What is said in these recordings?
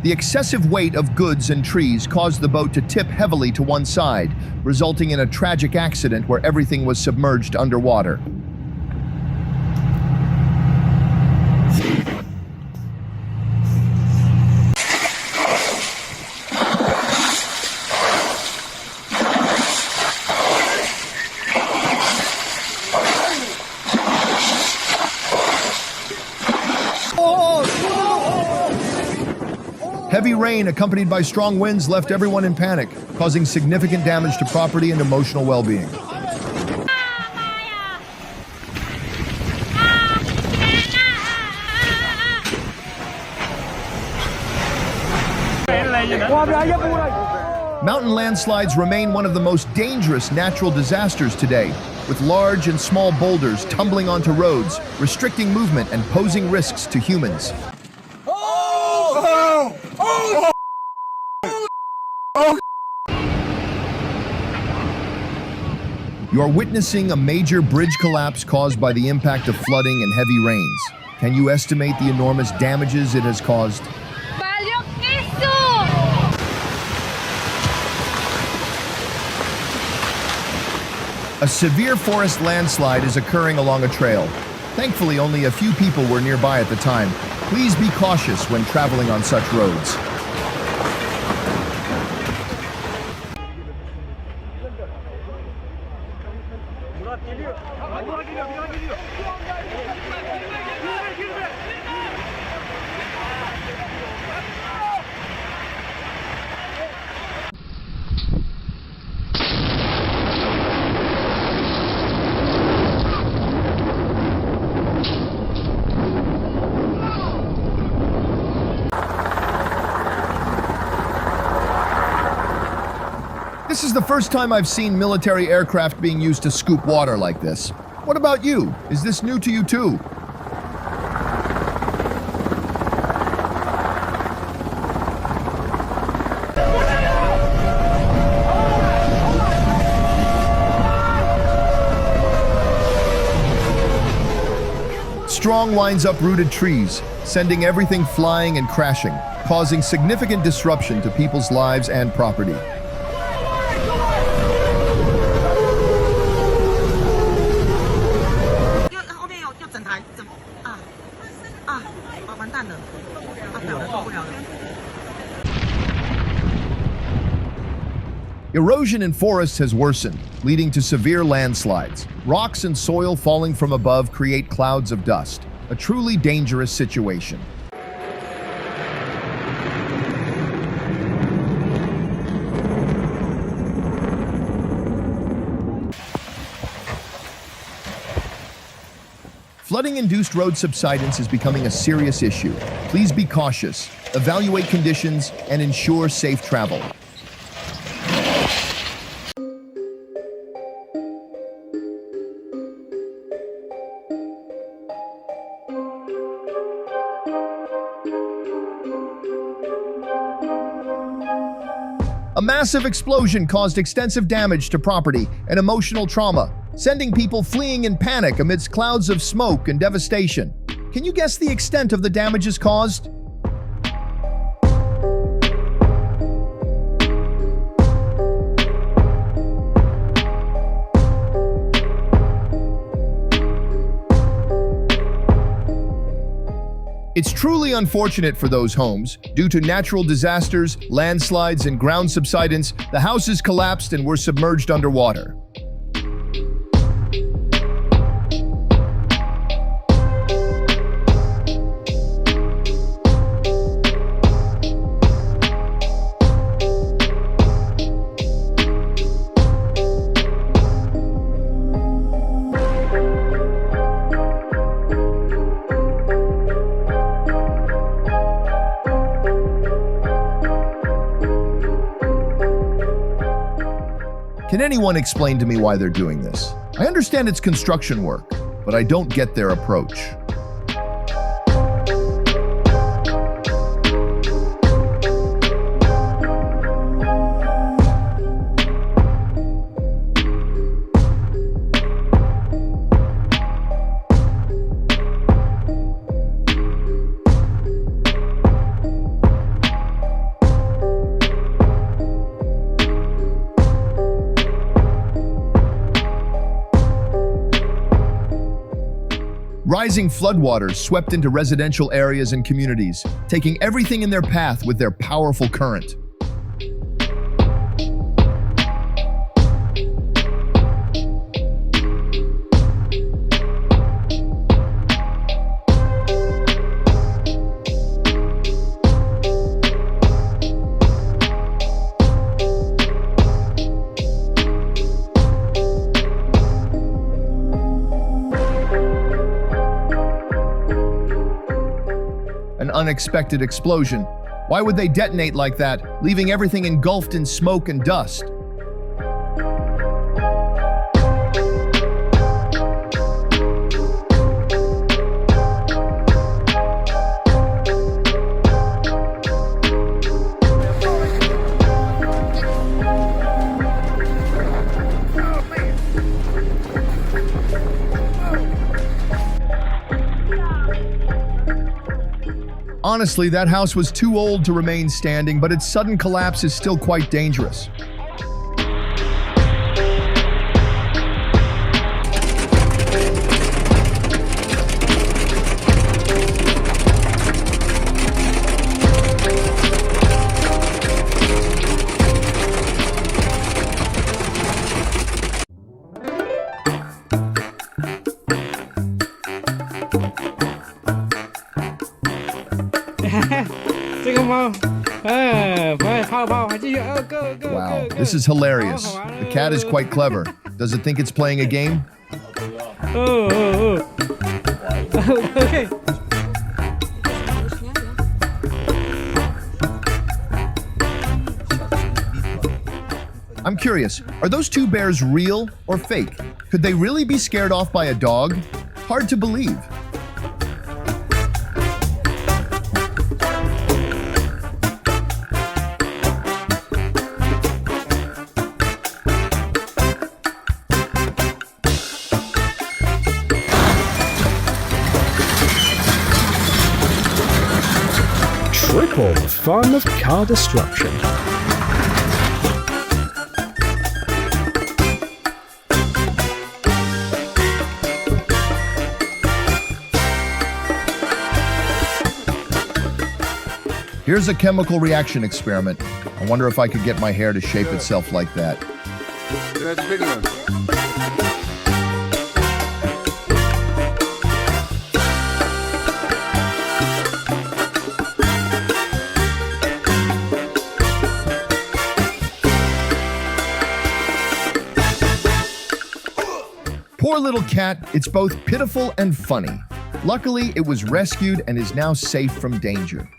The excessive weight of goods and trees caused the boat to tip heavily to one side, resulting in a tragic accident where everything was submerged underwater. Heavy rain accompanied by strong winds left everyone in panic, causing significant damage to property and emotional well-being. Mountain landslides remain one of the most dangerous natural disasters today, with large and small boulders tumbling onto roads, restricting movement and posing risks to humans. You are witnessing a major bridge collapse caused by the impact of flooding and heavy rains. Can you estimate the enormous damages it has caused? A severe forest landslide is occurring along a trail. Thankfully, only a few people were nearby at the time. Please be cautious when traveling on such roads. This is the first time I've seen military aircraft being used to scoop water like this. What about you? Is this new to you too? Strong winds uprooted trees, sending everything flying and crashing, causing significant disruption to people's lives and property. Erosion in forests has worsened, leading to severe landslides. Rocks and soil falling from above create clouds of dust, a truly dangerous situation. Flooding-induced road subsidence is becoming a serious issue. Please be cautious, evaluate conditions, and ensure safe travel. A massive explosion caused extensive damage to property and emotional trauma, sending people fleeing in panic amidst clouds of smoke and devastation. Can you guess the extent of the damages caused? It's truly unfortunate for those homes. Due to natural disasters, landslides, and ground subsidence, the houses collapsed and were submerged underwater. Can anyone explain to me why they're doing this? I understand it's construction work, but I don't get their approach. Rising floodwaters swept into residential areas and communities, taking everything in their path with their powerful current. An unexpected explosion. Why would they detonate like that, leaving everything engulfed in smoke and dust? Honestly, that house was too old to remain standing, but its sudden collapse is still quite dangerous. Wow, this is hilarious. The cat is quite clever. Does it think it's playing a game? Okay. I'm curious, are those two bears real or fake? Could they really be scared off by a dog? Hard to believe. Triple the fun of car destruction. Here's a chemical reaction experiment. I wonder if I could get my hair to shape itself like that. Poor little cat, it's both pitiful and funny. Luckily, it was rescued and is now safe from danger.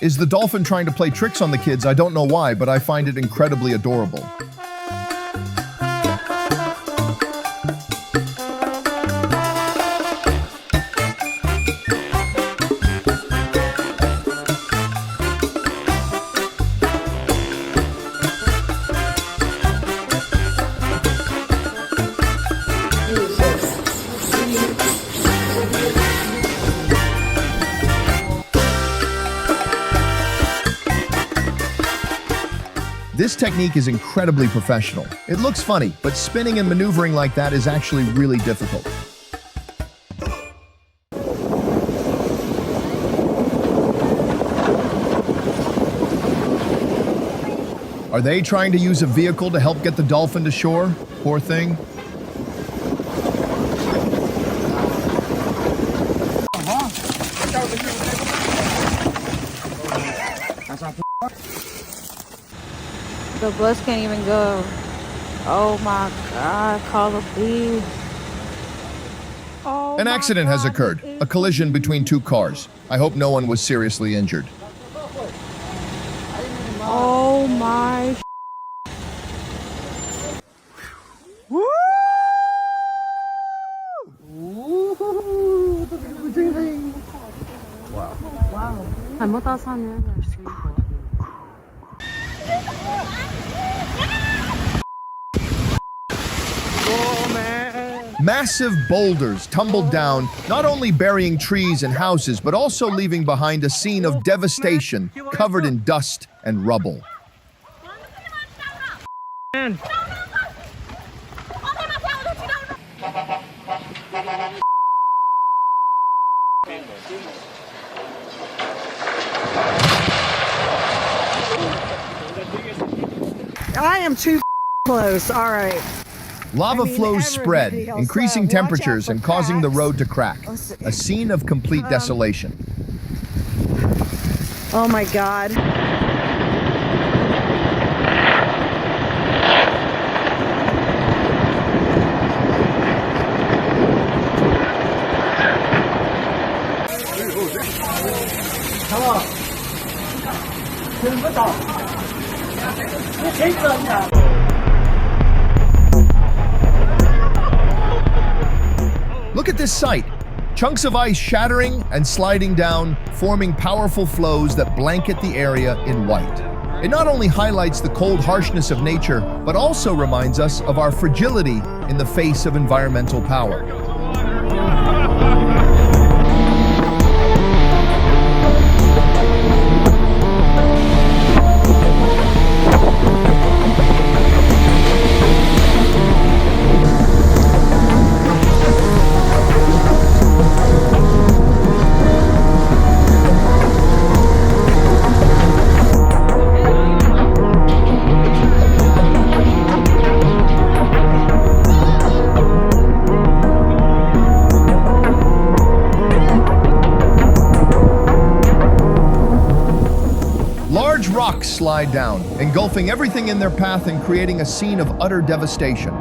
Is the dolphin trying to play tricks on the kids? I don't know why, but I find it incredibly adorable. This technique is incredibly professional. It looks funny, but spinning and maneuvering like that is actually really difficult. Are they trying to use a vehicle to help get the dolphin to shore? Poor thing. The bus can't even go. Oh my God, call the police. Oh An accident has occurred, a collision between two cars. I hope no one was seriously injured. Oh my. 잘못 따서는 Massive boulders tumbled down, not only burying trees and houses, but also leaving behind a scene of devastation covered in dust and rubble. I am too close. All right. Lava flows spread, everybody else, increasing watch out temperatures for and causing the cracks. road to crack. A scene of complete desolation. Oh my God. Look at this sight. Chunks of ice shattering and sliding down, forming powerful flows that blanket the area in white. It not only highlights the cold harshness of nature, but also reminds us of our fragility in the face of environmental power. Large rocks slide down, engulfing everything in their path and creating a scene of utter devastation.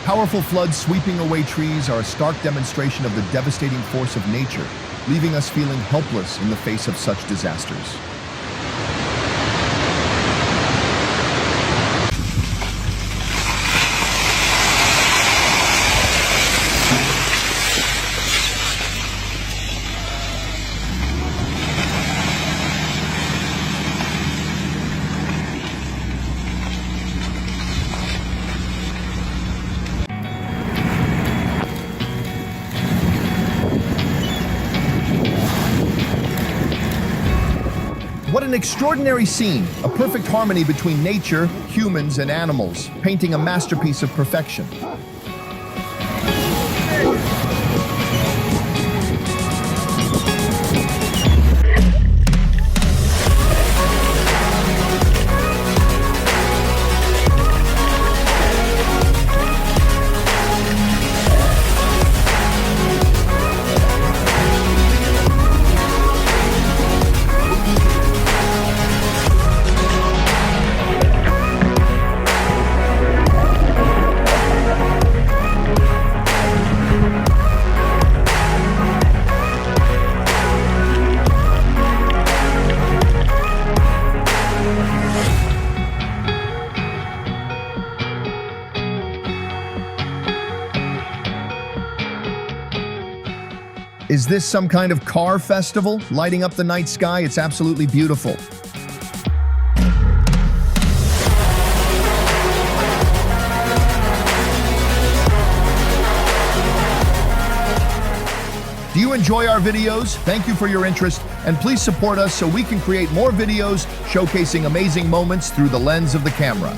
Powerful floods sweeping away trees are a stark demonstration of the devastating force of nature, leaving us feeling helpless in the face of such disasters. What an extraordinary scene, a perfect harmony between nature, humans, and animals, painting a masterpiece of perfection. Is this some kind of car festival lighting up the night sky? It's absolutely beautiful. Do you enjoy our videos? Thank you for your interest, and please support us so we can create more videos showcasing amazing moments through the lens of the camera.